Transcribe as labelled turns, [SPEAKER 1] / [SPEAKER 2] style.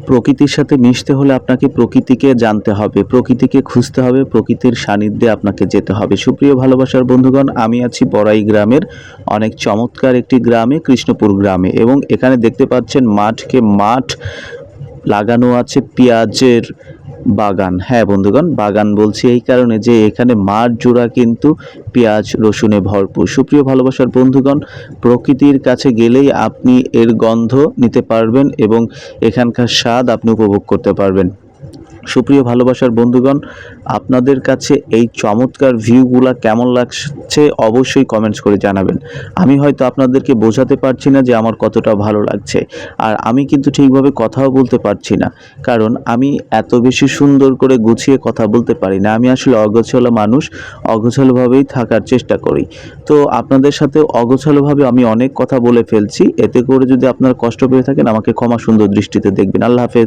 [SPEAKER 1] প্রকৃতির সাথে মিশতে হলে আপনাকে প্রকৃতিকে জানতে হবে, প্রকৃতিকে খুঁজতে হবে, প্রকৃতির সান্নিধ্যে আপনাকে যেতে হবে। সুপ্রিয় ভালোবাসার বন্ধুগণ, আমি আছি বড়াই গ্রামের অনেক চমৎকার একটি গ্রামে, কৃষ্ণপুর গ্রামে, এবং এখানে দেখতে পাচ্ছেন মাঠকে মাঠ লাগানো আছে পেঁয়াজের বাগান। হ্যাঁ বন্ধুগণ, বাগান বলছি এই কারণে যে এখানে মাঠ জোড়া কিন্তু পেঁয়াজ রসুনে ভরপুর। সুপ্রিয় ভালোবাসার বন্ধুগণ, প্রকৃতির কাছে গেলেই আপনি এর গন্ধ নিতে পারবেন এবং এখানকার স্বাদ আপনি উপভোগ করতে পারবেন। সুপ্রিয় ভালোবাসার বন্ধুগণ, আপনাদের কাছে এই চমৎকার ভিউগুলা কেমন লাগছে অবশ্যই কমেন্টস করে জানাবেন। আমি হয়তো আপনাদেরকে বোঝাতে পারছি না যে আমার কতটা ভালো লাগছে, আর আমি কিন্তু ঠিকভাবে কথাও বলতে পারছি না, কারণ আমি এত বেশি সুন্দর করে গুছিয়ে কথা বলতে পারি না। আমি আসলে অগোছালো মানুষ, অগোছালোভাবেই থাকার চেষ্টা করি। তো আপনাদের সাথে অগোছালোভাবে আমি অনেক কথা বলে ফেলছি, এতে করে যদি আপনারা কষ্ট পেয়ে থাকেন আমাকে ক্ষমা সুন্দর দৃষ্টিতে দেখবেন। আল্লাহ হাফেজ।